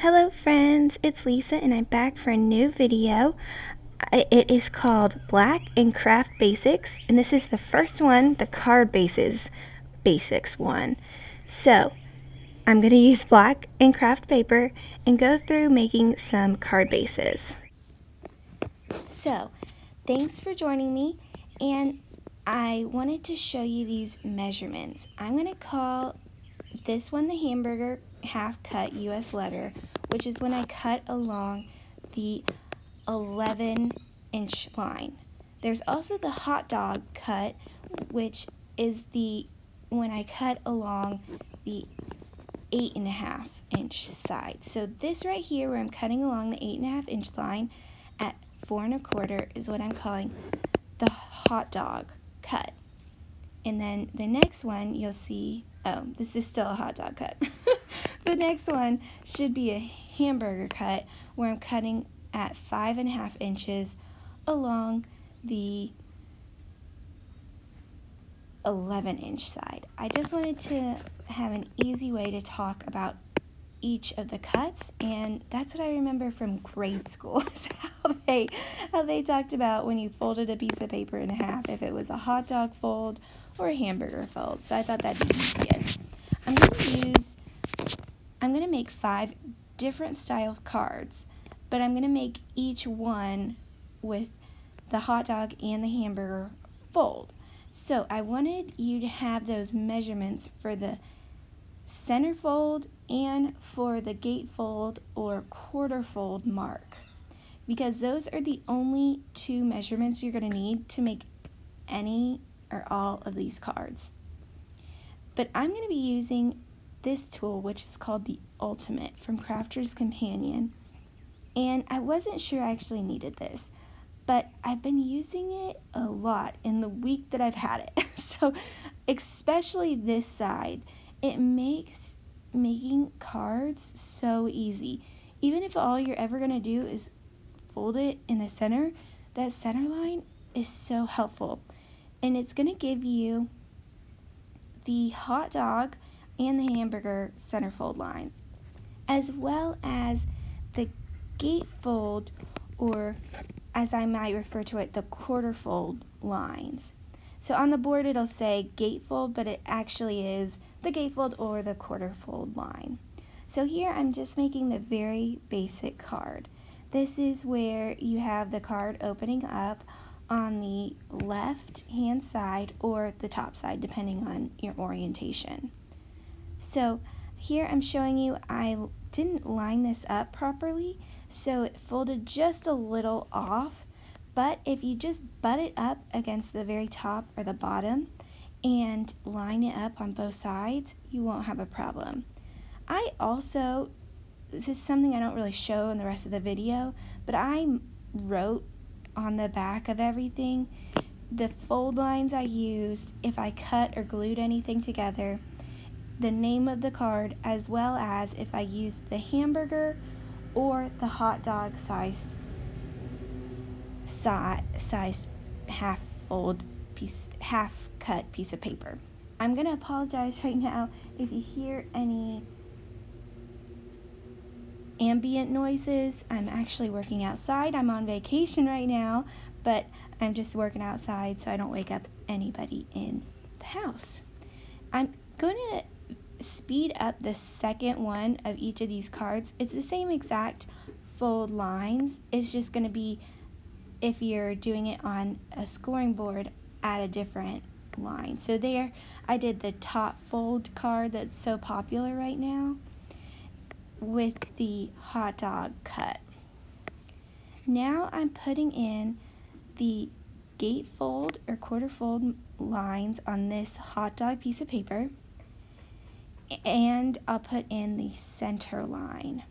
Hello friends, it's Lisa and I'm back for a new video. It is called Black and Craft Basics, and this is the first one, the card basics one. So I'm going to use black and craft paper and go through making some card bases. So thanks for joining me, and I wanted to show you these measurements. I'm going to call this one the hamburger half cut US letter, which is when I cut along the 11-inch line. There's also the hot dog cut, which is when I cut along the 8.5-inch side. So this right here, where I'm cutting along the 8.5-inch line at 4 1/4, is what I'm calling the hot dog cut. And then the next one you'll see, oh, this is still a hot dog cut. The next one should be a hamburger cut, where I'm cutting at 5.5 inches along the 11-inch side. I just wanted to have an easy way to talk about each of the cuts, and that's what I remember from grade school, is how they talked about when you folded a piece of paper in half, if it was a hot dog fold or a hamburger fold. So I thought that'd be easiest. I'm going to make 5 different style cards, but I'm going to make each one with the hot dog and the hamburger fold. So I wanted you to have those measurements for the center fold and for the gate fold or quarter fold mark, because those are the only 2 measurements you're going to need to make any or all of these cards. But I'm going to be using this tool, which is called the Ultimate from Crafter's Companion, and I wasn't sure I actually needed this, but I've been using it a lot in the week that I've had it. So especially this side, it makes making cards so easy. Even if all you're ever going to do is fold it in the center, that center line is so helpful. And it's going to give you the hot dog and the hamburger centerfold line, as well as the gatefold, or as I might refer to it, the quarter fold lines. So on the board it'll say gatefold, but it actually is the gatefold or the quarter fold line. So here I'm just making the very basic card. This is where you have the card opening up on the left hand side or the top side, depending on your orientation. So here I'm showing you I didn't line this up properly, so it folded just a little off, but if you just butt it up against the very top or the bottom and line it up on both sides, you won't have a problem. I also, this is something I don't really show in the rest of the video, but I wrote on the back of everything the fold lines I used, if I cut or glued anything together, the name of the card, as well as if I used the hamburger or the hot dog sized half cut piece of paper. I'm going to apologize right now if you hear any ambient noises. I'm actually working outside. I'm on vacation right now, but I'm just working outside so I don't wake up anybody in the house. I'm going to speed up the second one of each of these cards. It's the same exact fold lines. It's just going to be, if you're doing it on a scoring board, at a different line. So there I did the top fold card that's so popular right now with the hot dog cut. Now I'm putting in the gatefold or quarter fold lines on this hot dog piece of paper, and I'll put in the center line.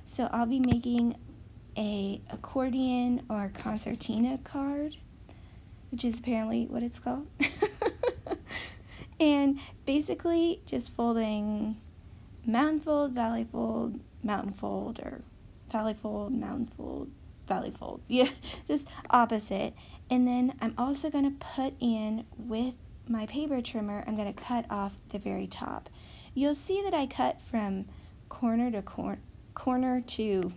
So I'll be making a accordion or concertina card, which is apparently what it's called. And basically just folding mountain fold, valley fold, mountain fold, or valley fold, mountain fold, valley fold. Yeah, just opposite. And then I'm also going to put in, with my paper trimmer, I'm going to cut off the very top. You'll see that I cut from corner to corner to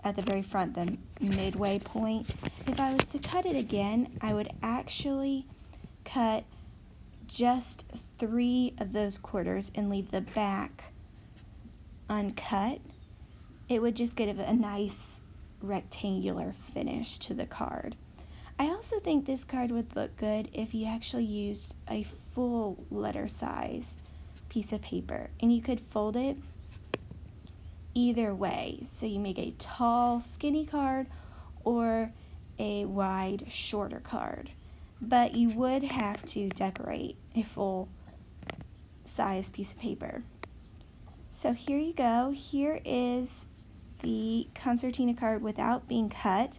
at the very front, the midway point. If I was to cut it again, I would actually cut just 3 of those quarters and leave the back uncut. It would just give a nice rectangular finish to the card. I also think this card would look good if you actually used a full letter size piece of paper, and you could fold it either way. So you make a tall, skinny card or a wide, shorter card. But you would have to decorate a full size piece of paper. So here you go. Here is the concertina card without being cut.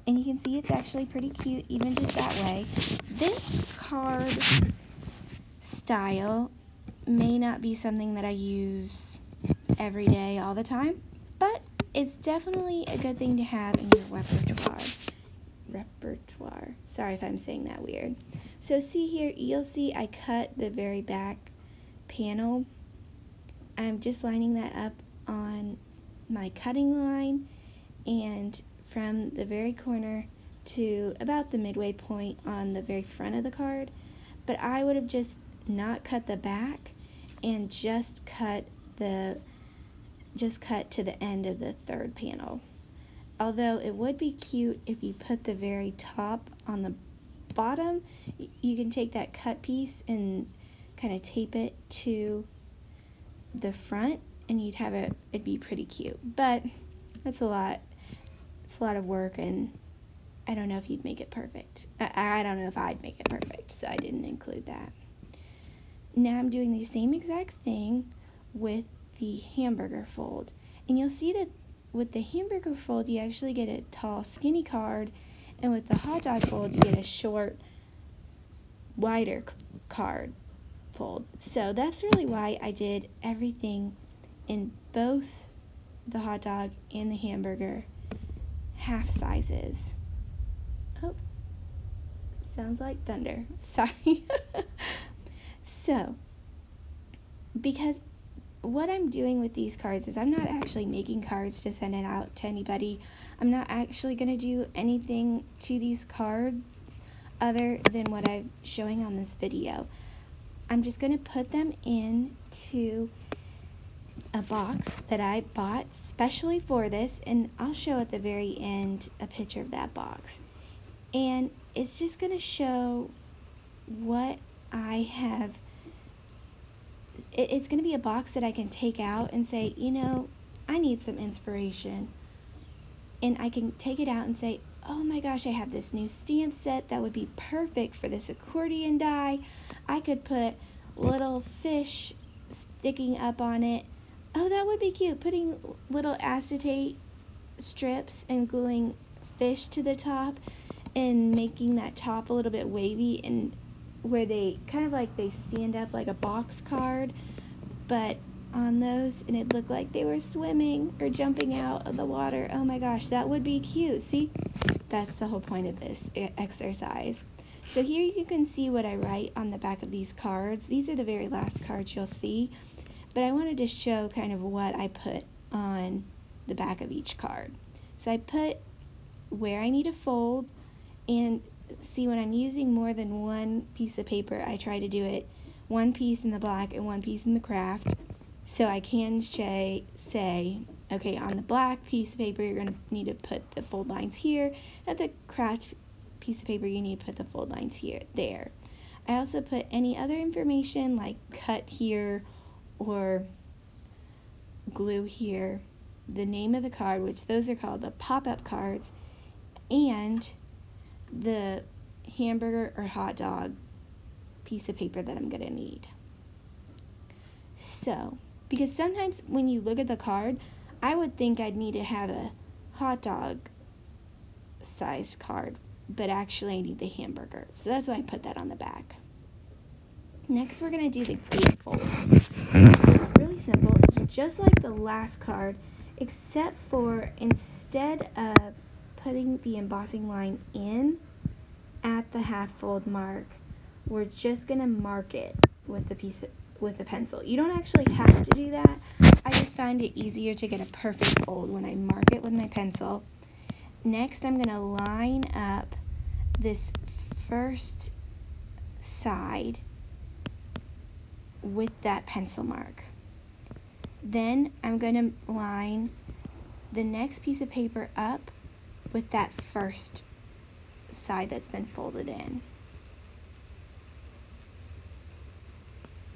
And you can see it's actually pretty cute even just that way. This card style may not be something that I use every day all the time, but it's definitely a good thing to have in your repertoire. Sorry if I'm saying that weird. So see here, you'll see I cut the very back panel. I'm just lining that up on my cutting line, and from the very corner to about the midway point on the very front of the card. But I would have just not cut the back and just cut to the end of the third panel. Although it would be cute if you put the very top on the bottom. You can take that cut piece and kind of tape it to the front, and you'd have it'd be pretty cute. But that's a lot. It's a lot of work, and I don't know if you'd make it perfect. I don't know if I'd make it perfect, so I didn't include that. Now I'm doing the same exact thing with the hamburger fold. And you'll see that with the hamburger fold, you actually get a tall, skinny card, and with the hot dog fold, you get a short, wider card fold. So that's really why I did everything in both the hot dog and the hamburger half sizes. Oh, sounds like thunder. Sorry. So, because what I'm doing with these cards is I'm not actually making cards to send it out to anybody. I'm not actually going to do anything to these cards other than what I'm showing on this video. I'm just going to put them into a box that I bought specially for this, and I'll show at the very end a picture of that box. And it's just going to show what I have. It's going to be a box that I can take out and say, you know, I need some inspiration. And I can take it out and say, oh my gosh, I have this new stamp set that would be perfect for this accordion die. I could put little fish sticking up on it. Oh, that would be cute. Putting little acetate strips and gluing fish to the top and making that top a little bit wavy, and where they kind of like they stand up like a box card, but on those, and it looked like they were swimming or jumping out of the water. Oh my gosh, that would be cute. See, that's the whole point of this exercise. So here you can see what I write on the back of these cards. These are the very last cards you'll see, but I wanted to show kind of what I put on the back of each card. So I put where I need to fold, and see, when I'm using more than one piece of paper, I try to do it one piece in the black and one piece in the craft, so I can say, okay, on the black piece of paper, you're going to need to put the fold lines here. At the craft piece of paper, you need to put the fold lines here, there. I also put any other information like cut here or glue here, the name of the card, which those are called the pop-up cards, and the hamburger or hot dog piece of paper that I'm going to need. So, because sometimes when you look at the card, I would think I'd need to have a hot dog sized card, but actually I need the hamburger. So that's why I put that on the back. Next, we're going to do the gatefold. It's really simple. It's just like the last card, except for instead of putting the embossing line in at the half fold mark, we're just going to mark it with a pencil. You don't actually have to do that, I just find it easier to get a perfect fold when I mark it with my pencil. Next, I'm going to line up this first side with that pencil mark. Then I'm going to line the next piece of paper up with that first side that's been folded in.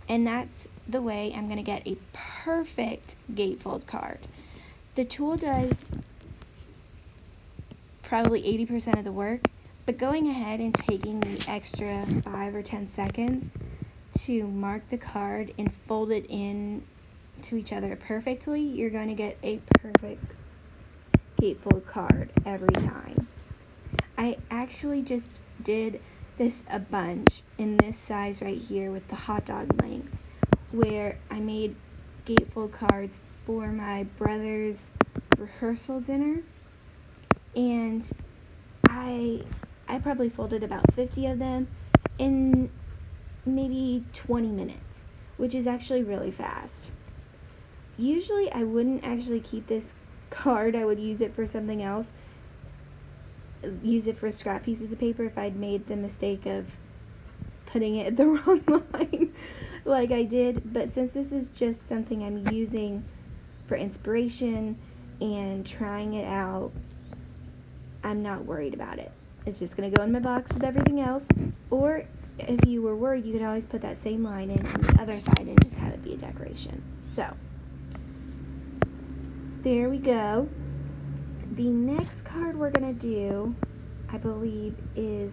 And that's the way I'm going to get a perfect gatefold card. The tool does probably 80% of the work, but going ahead and taking the extra 5 or 10 seconds to mark the card and fold it in to each other perfectly, you're going to get a perfect gatefold card every time. I actually just did this a bunch in this size right here with the hot dog length, where I made gatefold cards for my brother's rehearsal dinner, and I probably folded about 50 of them in maybe 20 minutes, which is actually really fast. Usually I wouldn't actually keep this card. I would use it for something else, use it for scrap pieces of paper if I'd made the mistake of putting it at the wrong line like I did, but since this is just something I'm using for inspiration and trying it out, I'm not worried about it. It's just going to go in my box with everything else, or if you were worried, you could always put that same line in on the other side and just have it be a decoration. So, there we go. The next card we're going to do, I believe, is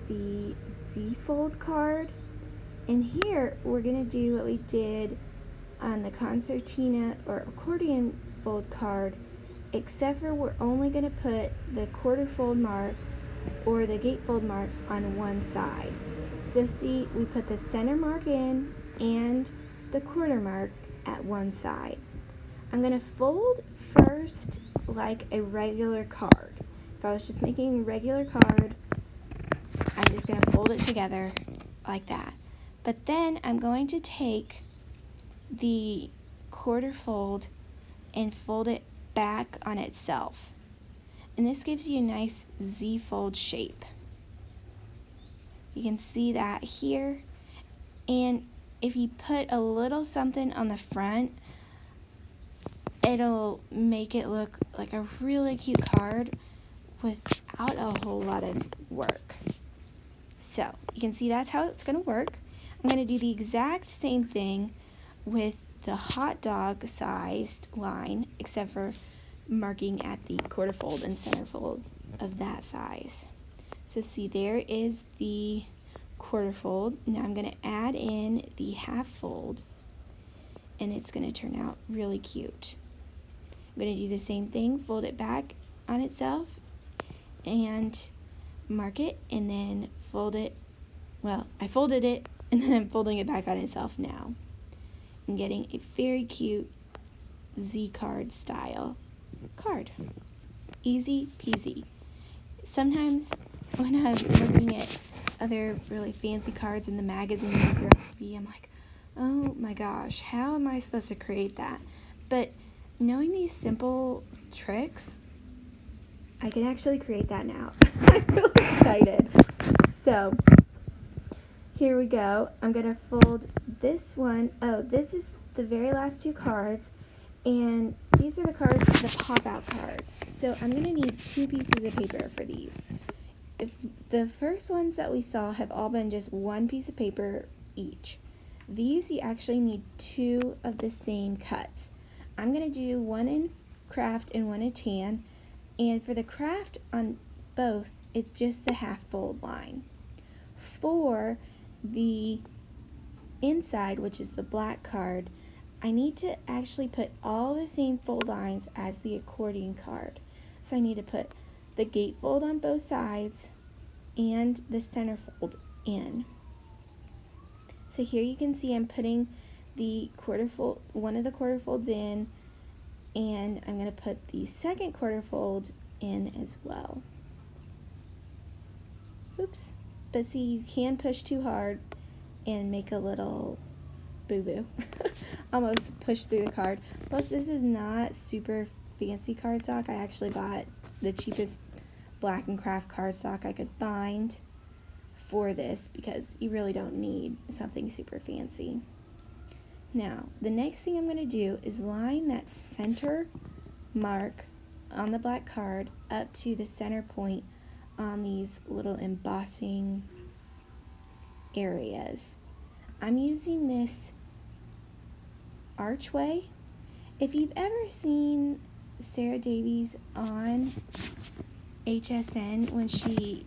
the Z-fold card. And here, we're going to do what we did on the concertina or accordion fold card, except for we're only going to put the quarter fold mark or the gatefold mark on one side. So see, we put the center mark in and the quarter mark at one side. I'm going to fold first like a regular card. If I was just making a regular card, I'm just going to fold it together like that. But then I'm going to take the quarter fold and fold it back on itself. And this gives you a nice Z-fold shape. You can see that here. And if you put a little something on the front, it'll make it look like a really cute card without a whole lot of work. So you can see that's how it's going to work. I'm going to do the exact same thing with the hot dog sized line, except for marking at the quarter fold and center fold of that size. So see, there is the quarter fold. Now I'm going to add in the half fold, and it's going to turn out really cute. I'm going to do the same thing, fold it back on itself and mark it, and then fold it. Well, I folded it and then I'm folding it back on itself now. I'm getting a very cute Z card style card. Easy peasy. Sometimes when I'm looking at other really fancy cards in the magazines or on TV, I'm like, oh my gosh, how am I supposed to create that? But knowing these simple tricks, I can actually create that now. I'm really excited. So, here we go. I'm going to fold this one. Oh, this is the very last two cards. And these are the cards, the pop-out cards. So I'm going to need 2 pieces of paper for these. If the first ones that we saw have all been just 1 piece of paper each. These you actually need 2 of the same cuts. I'm going to do 1 in craft and 1 in tan. And for the craft on both, it's just the half fold line. For the inside, which is the black card, I need to actually put all the same fold lines as the accordion card. So I need to put the gatefold on both sides and the center fold in. So here you can see I'm putting the quarter fold, one of the quarter folds in, and I'm going to put the second quarter fold in as well. Oops. But see, you can push too hard and make a little boo-boo. Almost pushed through the card. Plus, this is not super fancy cardstock. I actually bought the cheapest Black & Craft cardstock I could find for this because you really don't need something super fancy. Now, the next thing I'm going to do is line that center mark on the black card up to the center point on these little embossing areas. I'm using this archway. If you've ever seen Sarah Davies on HSN when she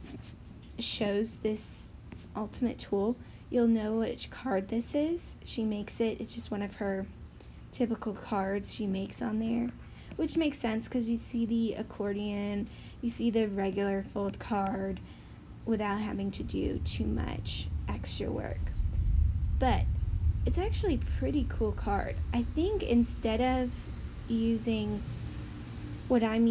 shows this ultimate tool, you'll know which card this is. She makes it, it's just one of her typical cards she makes on there, which makes sense because you see the accordion, you see the regular fold card without having to do too much extra work. But it's actually a pretty cool card. I think instead of using what I'm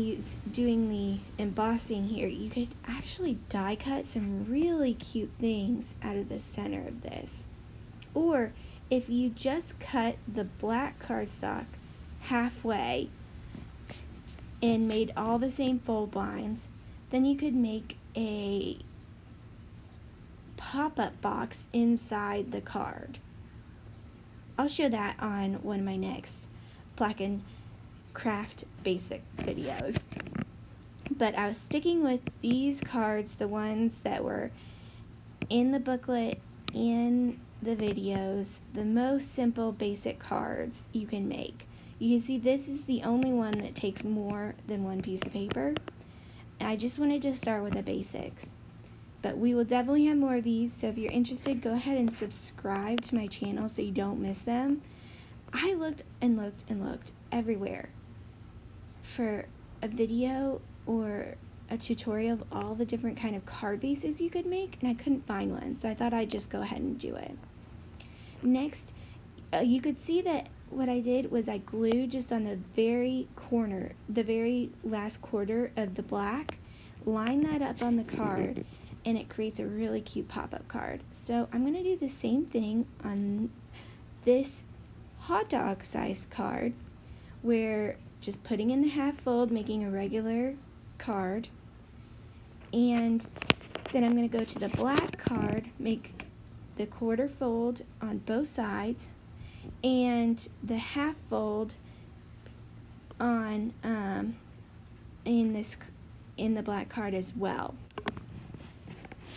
doing the embossing here, you could actually die cut some really cute things out of the center of this. Or if you just cut the black cardstock halfway and made all the same fold lines, then you could make a pop-up box inside the card. I'll show that on one of my next Black & Craft basic videos. But I was sticking with these cards, the ones that were in the booklet, in the videos, the most simple basic cards you can make. You can see this is the only one that takes more than one piece of paper. I just wanted to start with the basics. But we will definitely have more of these, so if you're interested, go ahead and subscribe to my channel so you don't miss them. I looked and looked and looked everywhere for a video or a tutorial of all the different kind of card bases you could make, and I couldn't find one, so I thought I'd just go ahead and do it. Next, you could see that what I did was I glued just on the very corner, the very last quarter of the black, line that up on the card, and it creates a really cute pop-up card. So I'm going to do the same thing on this hot dog sized card, where just putting in the half fold, making a regular card, and then I'm going to go to the black card, make the quarter fold on both sides, and the half fold on in the black card as well.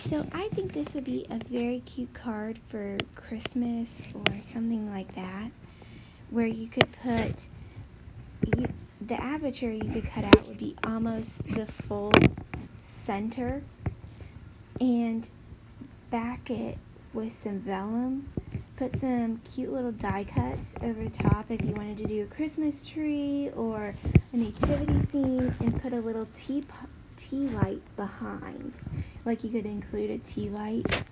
So I think this would be a very cute card for Christmas or something like that, where you could put the aperture you could cut out would be almost the full center, and back it with some vellum. Put some cute little die cuts over the top if you wanted to do a Christmas tree or a nativity scene, and put a little tea light behind. Like you could include a tea light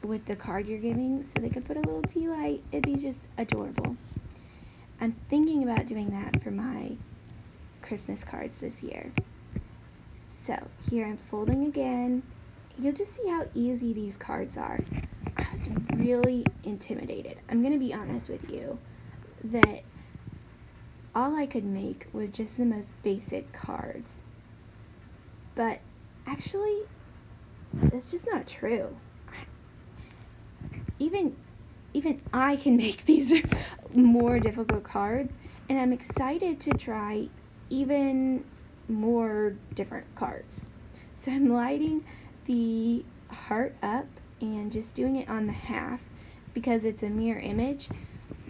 with the card you're giving, so they could put a little tea light. It'd be just adorable. I'm thinking about doing that for my Christmas cards this year. So here I'm folding again. You'll just see how easy these cards are. I was really intimidated. I'm going to be honest with you that all I could make were just the most basic cards. But actually, that's just not true. Even I can make these more difficult cards, and I'm excited to try even more different cards. So I'm lighting the heart up and just doing it on the half because it's a mirror image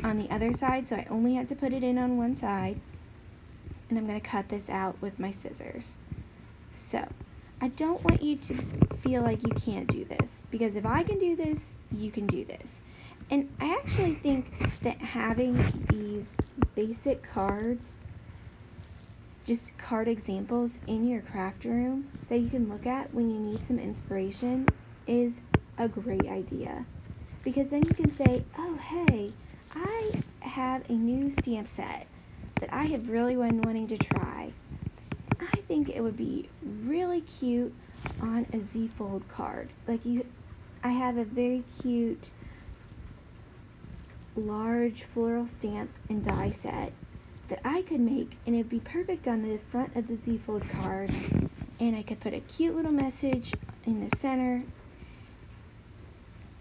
on the other side, so I only have to put it in on one side, and I'm going to cut this out with my scissors. So I don't want you to feel like you can't do this, because if I can do this, you can do this. And I actually think that having these basic cards, just card examples in your craft room that you can look at when you need some inspiration, is a great idea. Because then you can say, oh hey, I have a new stamp set that I have really been wanting to try. I think it would be really cute on a Z-fold card. I have a very cute large floral stamp and die set that I could make, and it'd be perfect on the front of the Z-fold card, and I could put a cute little message in the center,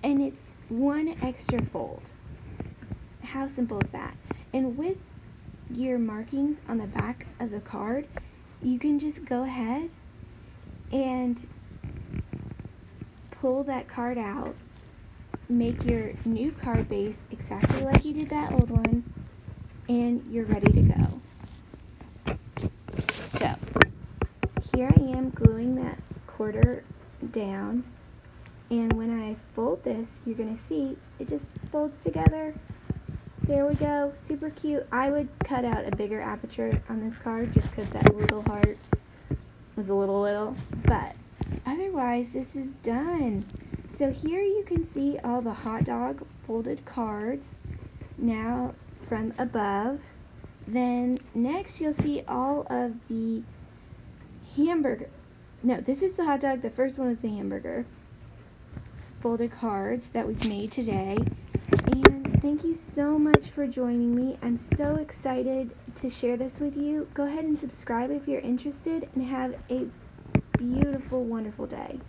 and it's one extra fold. How simple is that? And with your markings on the back of the card, you can just go ahead and pull that card out, make your new card base exactly like you did that old one, and you're ready to go. So, here I am gluing that quarter down, and when I fold this, you're going to see it just folds together. There we go, super cute. I would cut out a bigger aperture on this card just because that little heart was a little, but otherwise this is done. So here you can see all the hot dog folded cards now from above. Then next you'll see all of the hamburger. No, this is the hot dog. The first one was the hamburger folded cards that we've made today. And thank you so much for joining me. I'm so excited to share this with you. Go ahead and subscribe if you're interested, and have a beautiful, wonderful day.